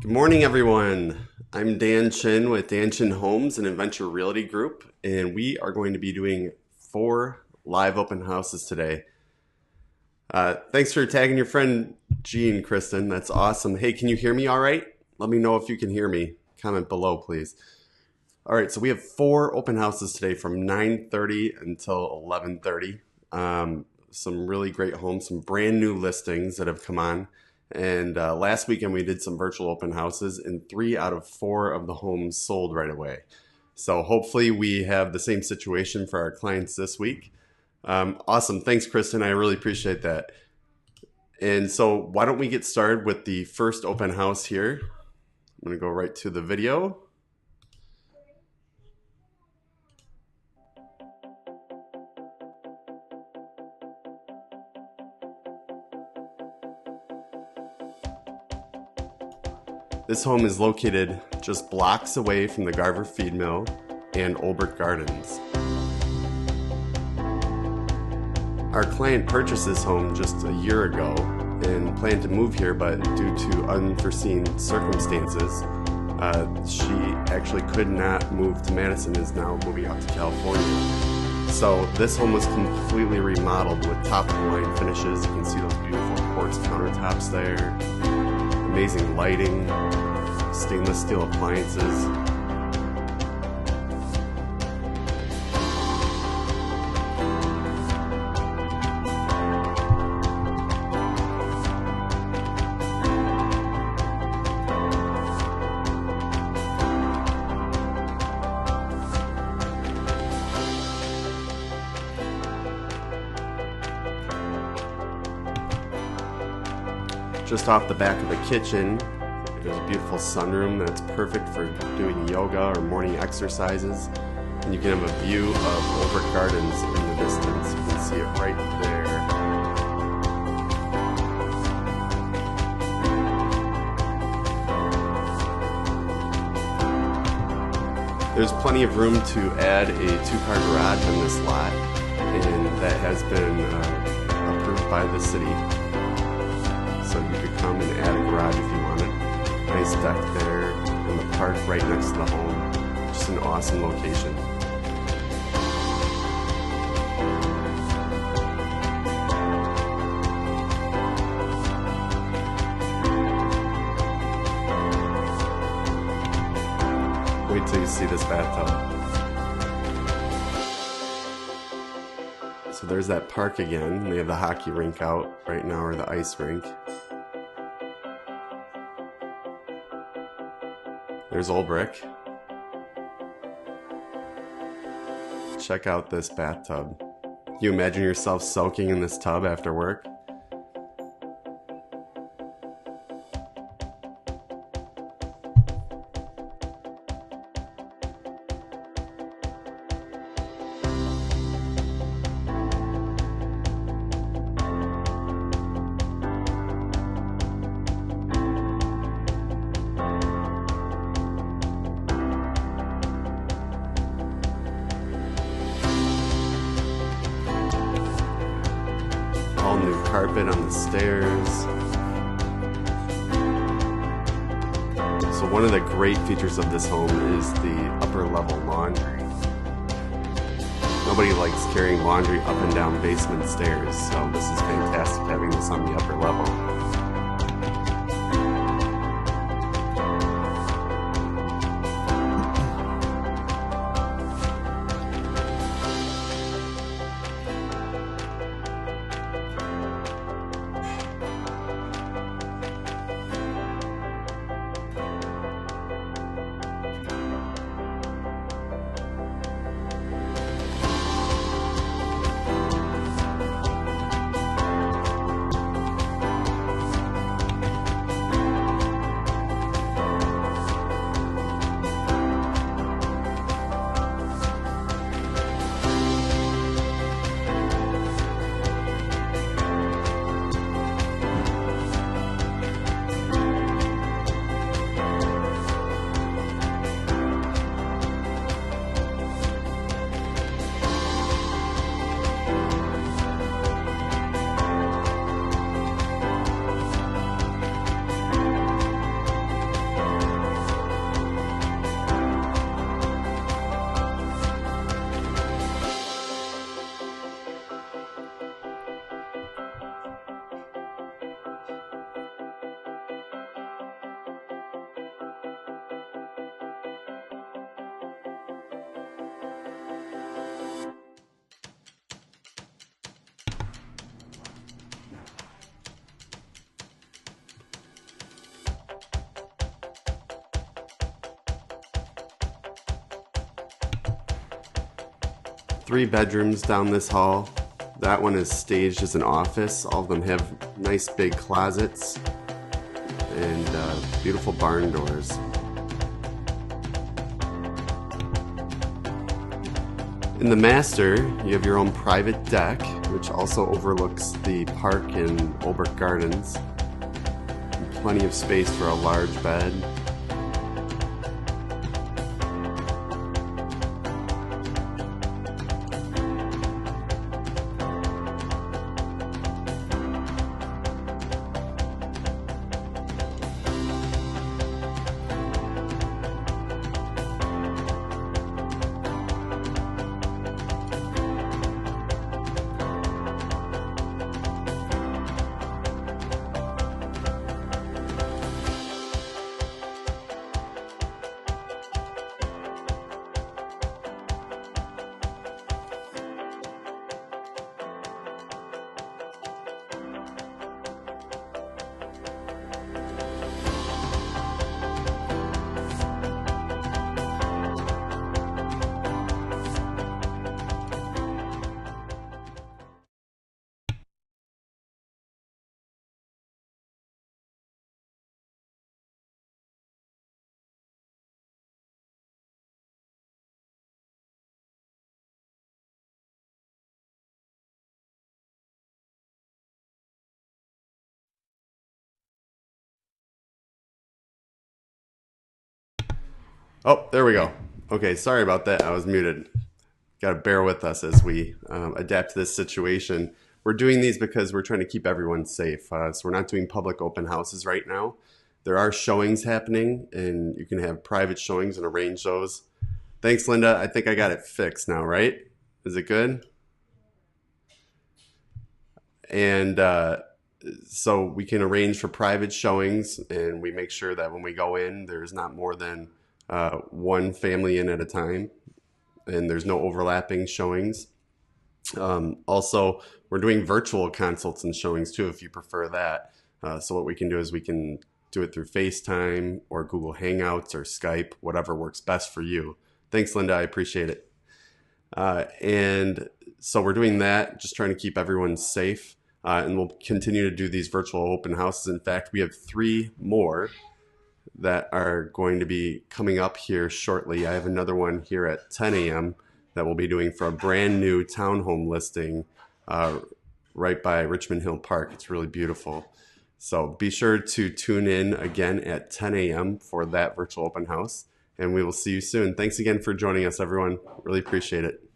Good morning, everyone. I'm Dan Chin with Dan Chin Homes and Adventure Realty Group, and we are going to be doing 4 live open houses today. Thanks for tagging your friend Jean, Kristen. That's awesome. Hey, can you hear me all right? Let me know if you can hear me. Comment below, please. All right, so we have 4 open houses today from 9:30 until 11:30. Some really great homes, some brand new listings that have come on. And last weekend we did some virtual open houses, and 3 out of 4 of the homes sold right away. So hopefully we have the same situation for our clients this week. Awesome. Thanks, Kristen. I really appreciate that. And so why don't we get started with the first open house here. I'm going to go right to the video. This home is located just blocks away from the Garver Feed Mill and Olbert Gardens. Our client purchased this home just a year ago and planned to move here, but due to unforeseen circumstances, she actually could not move to Madison, is now moving out to California. So this home was completely remodeled with top-of-the-line finishes. You can see those beautiful quartz countertops there. Amazing lighting, stainless steel appliances. Just off the back of the kitchen, there's a beautiful sunroom that's perfect for doing yoga or morning exercises. And you can have a view of Olbert Gardens in the distance. You can see it right there. There's plenty of room to add a 2-car garage on this lot, and that has been approved by the city. So you could come and add a garage if you wanted. Nice deck there in the park right next to the home. Just an awesome location. Wait till you see this bathtub. So there's that park again. They have the hockey rink out right now, or the ice rink. There's Old Brick. Check out this bathtub. Can you imagine yourself soaking in this tub after work? All new carpet on the stairs. So one of the great features of this home is the upper level laundry. Nobody likes carrying laundry up and down basement stairs, so this is fantastic having this on the upper level. 3 bedrooms down this hall. That one is staged as an office. All of them have nice big closets and beautiful barn doors. In the master, you have your own private deck, which also overlooks the park in Olbert Gardens. And plenty of space for a large bed. Oh, there we go. Okay, sorry about that. I was muted. Got to bear with us as we adapt to this situation. We're doing these because we're trying to keep everyone safe. So we're not doing public open houses right now. There are showings happening, and you can have private showings and arrange those. Thanks, Linda. I think I got it fixed now, right? Is it good? And so we can arrange for private showings, and we make sure that when we go in, there's not more than one family in at a time, and there's no overlapping showings. Also, we're doing virtual consults and showings too, if you prefer that. So what we can do is we can do it through FaceTime or Google Hangouts or Skype, whatever works best for you. Thanks, Linda. I appreciate it. And so we're doing that, just trying to keep everyone safe. And we'll continue to do these virtual open houses. In fact, we have 3 more that are going to be coming up here shortly. I have another one here at 10 a.m. that we'll be doing for a brand new townhome listing right by Richmond Hill Park. It's really beautiful. So be sure to tune in again at 10 a.m. for that virtual open house, and we will see you soon. Thanks again for joining us, everyone. Really appreciate it.